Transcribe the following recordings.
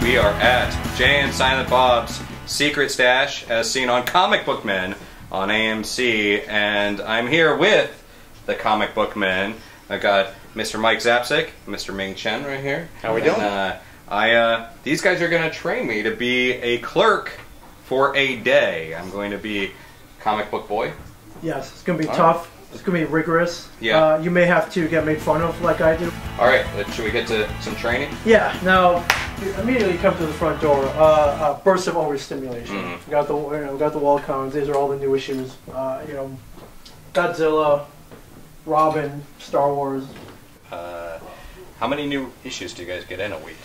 We are at Jay and Silent Bob's Secret Stash, as seen on Comic Book Men on AMC, and I'm here with the Comic Book Men. I got Mr. Mike Zapsik, Mr. Ming Chen right here. How we doing? These guys are going to train me to be a clerk for a day. I'm going to be comic book boy. Yes, it's going to be tough. It's going to be rigorous. Yeah. You may have to get made fun of like I do. All right, should we get to some training? Yeah. Now, you immediately come to the front door. Burst of overstimulation. Mm-hmm. We got the wall cones. These are all the new issues. Godzilla, Robin, Star Wars. How many new issues do you guys get in a week?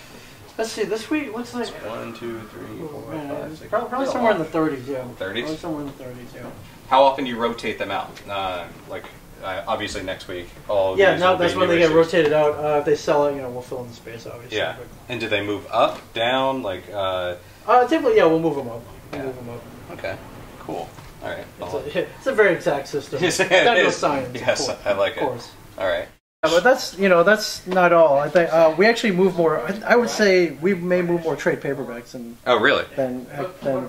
Let's see. This week looks like 1, 2, 3, 4, 5, 6. Probably somewhere in the 30s. Yeah. 30s. Probably somewhere in the 30s. Yeah. How often do you rotate them out? Obviously next week. All yeah, these now will be that's when new they get issues. rotated out. If they sell it, we'll fill in the space, obviously. Yeah. But, And do they move up, down, like? typically, yeah, we'll move them up. Okay. Cool. All right. It's a very exact system. Yes, it Got no is. science. Yes, I like it. Of course. All right. Yeah, but that's not all. I think we actually move more. I would say we may move more trade paperbacks than really? than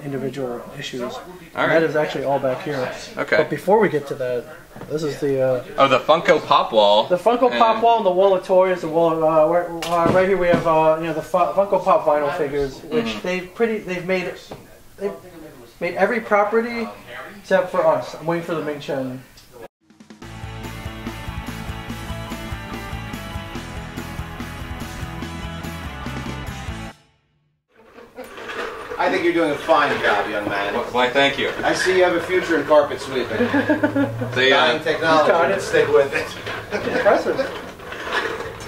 individual issues. All And right. that is actually all back here. Okay. But before we get to that, this is the the Funko Pop wall. the Funko Pop wall and the wall of toys. The wall right here we have the Funko Pop vinyl figures, which they've made every property except for us. I'm waiting for the Ming Chen. I think you're doing a fine job, young man. Why, thank you. I see you have a future in carpet sweeping. Dying technology, let's stick with it. Impressive.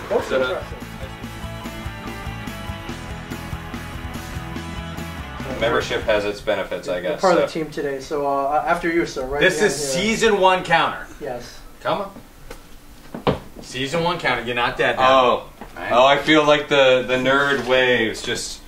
Most So, impressive. Membership has its benefits, I guess. Part of the team today. So after you, sir. Right. This is behind here. season 1 counter. Yes. Come on. Season 1 counter. You're not dead now. Oh, I feel like the nerd waves just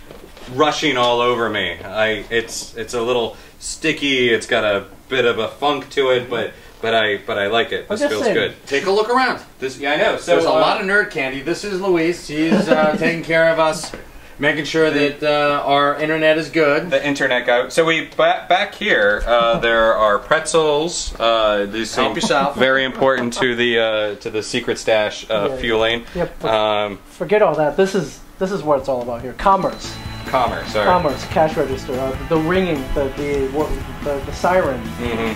rushing all over me. It's a little sticky. It's got a bit of a funk to it, but I like it. This feels good. Take a look around. Yeah, I know. So There's a lot of nerd candy. This is Louise. She's taking care of us, making sure that our internet is good. The internet guy. So we back here. There are pretzels. These seem Help yourself. very important to the Secret Stash fueling. Yep. Forget all that. This is what it's all about here. Commerce. Commerce. Sorry. Commerce. Cash register. The ringing. The siren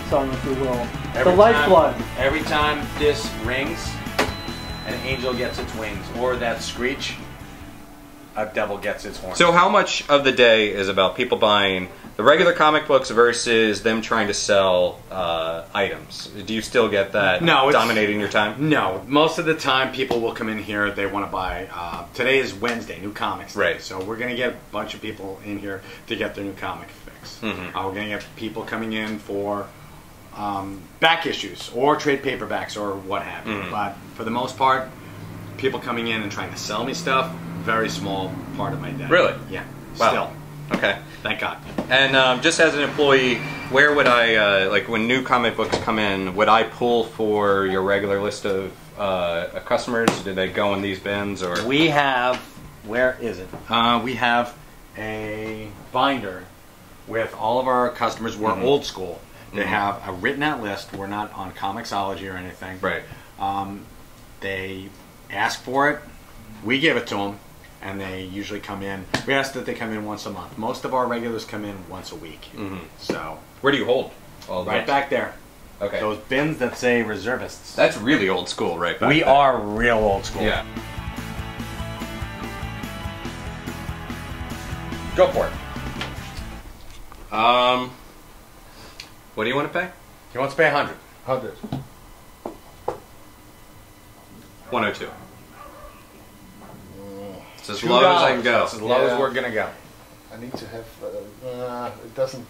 song, if you will. The lifeblood. Every time this rings, an angel gets its wings, or that screech, a devil gets its horns. So how much of the day is about people buying the regular comic books versus them trying to sell items? Do you still get that dominating your time? No, most of the time people will come in here, they want to buy, today is Wednesday, new comics day. Right. So we're going to get a bunch of people in here to get their new comic fix. We're going to get people coming in for back issues or trade paperbacks or what have you. But for the most part, people coming in and trying to sell me stuff, very small part of my day. Really? Yeah. Wow. Still. Okay. Thank God. And just as an employee, where would I, like when new comic books come in, would I pull for your regular list of customers? Do they go in these bins or? We have, where is it? We have a binder with all of our customers. We're old school. They have a written out list. We're not on Comixology or anything. Right. They ask for it. We give it to them. And they usually come in. We ask that they come in once a month. Most of our regulars come in once a week. So where do you hold all right back there. Okay. Those bins that say reservists. That's really old school, right back We there. are real old school. Yeah. Go for it. What do you want to pay? He wants to pay 100. 100. 102. It's as low as I can go. That's as low as we're gonna go. I need to have. It doesn't.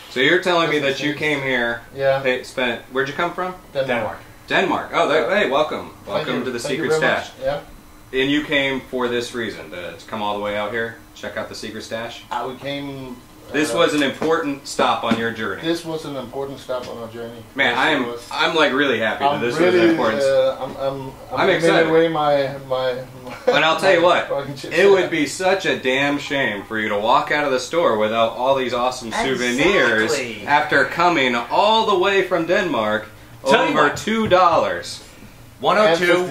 So you're telling me that you came here, Yeah. spent. Where'd you come from? Denmark. Denmark. Oh, hey, welcome. Welcome to the Thank you Secret very Stash. much. Yeah. And you came for this reason, to come all the way out here, check out the Secret Stash? We came This was an important stop on your journey. This was an important stop on our journey. Man, Yes, I'm like really happy that this really, was an important. I'm excited. giving away my. And I'll tell you what, fucking chips. it would be such a damn shame for you to walk out of the store without all these awesome souvenirs after coming all the way from Denmark over $2. 102.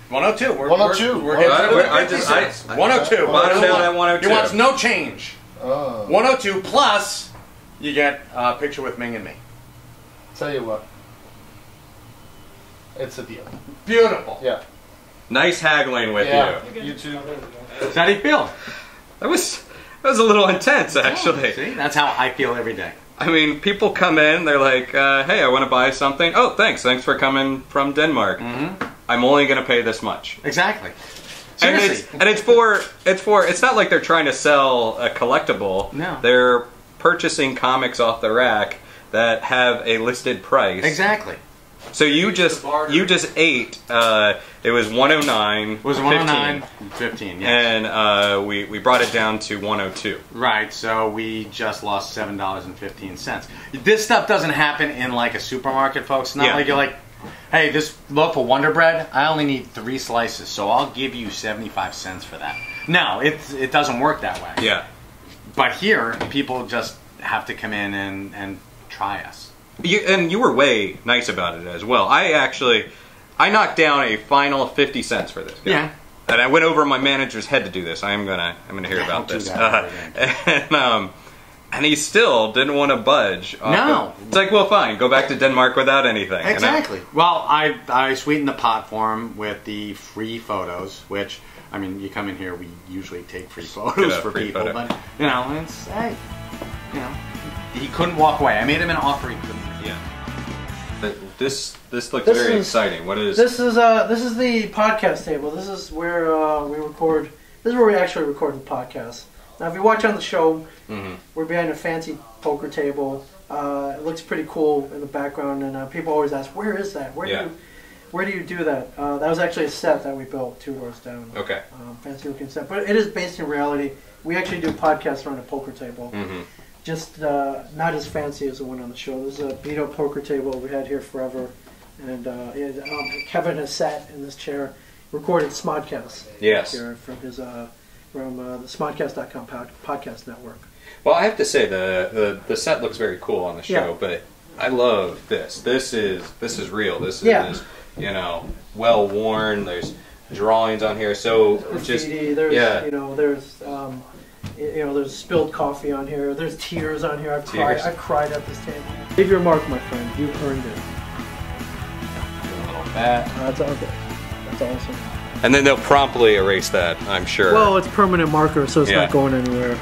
102. 102. We're getting rid of the I 50 just- cents. I- 102. Bottom down at 102. He wants no change. Oh. 102 plus you get a picture with Ming and me. Tell you what. It's a deal. Beautiful. Yeah. Nice haggling with you. You too. How do you feel? That was a little intense, actually. See, that's how I feel every day. I mean, people come in, they're like, hey, I want to buy something. Oh, thanks for coming from Denmark. I'm only going to pay this much. Exactly. And Seriously. it's not like they're trying to sell a collectible. No. They're purchasing comics off the rack that have a listed price. Exactly. So you just ate. It was 109. It was 109.15. Yes. And we brought it down to 102. Right. So we just lost $7.15. This stuff doesn't happen in like a supermarket, folks. It's not like you're like, hey, this loaf of Wonder Bread, I only need 3 slices, so I'll give you 75 cents for that. No, it doesn't work that way. Yeah. But here, people just have to come in and try us. You were way nice about it as well. I knocked down a final 50 cents for this guy. Yeah. And I went over my manager's head to do this. I'm gonna hear about don't do this. that And he still didn't want to budge. No. It's like, well, fine, go back to Denmark without anything. Exactly. Well, I sweetened the pot for him with the free photos, which, I mean, you come in here, we usually take free photos for people, but, you know, it's, hey, you know, he couldn't walk away. I made him an offer he couldn't make. Yeah. But this looks very exciting. What is this? Is the podcast table. This is where we record. This is where we actually record the podcast. Now, if you watch on the show, we're behind a fancy poker table. It looks pretty cool in the background, and people always ask, "Where is that? Where do you do that?" That was actually a set that we built 2 doors down. Okay. Fancy looking set, but it is based in reality. We actually do podcasts around a poker table. Just not as fancy as the one on the show. This is a beat-up poker table we had here forever, and Kevin has sat in this chair, recorded Smodcast. Yes. Here from his from the Smodcast.com podcast network. Well, I have to say the set looks very cool on the show, but I love this. This is real. This is well worn. There's drawings on here, so graffiti, there's spilled coffee on here. There's tears on here. I've cried at this table. Leave your mark, my friend. You've earned it. A little bat. That's okay. That's awesome. And then they'll promptly erase that, I'm sure. Well, it's permanent marker, so it's not going anywhere.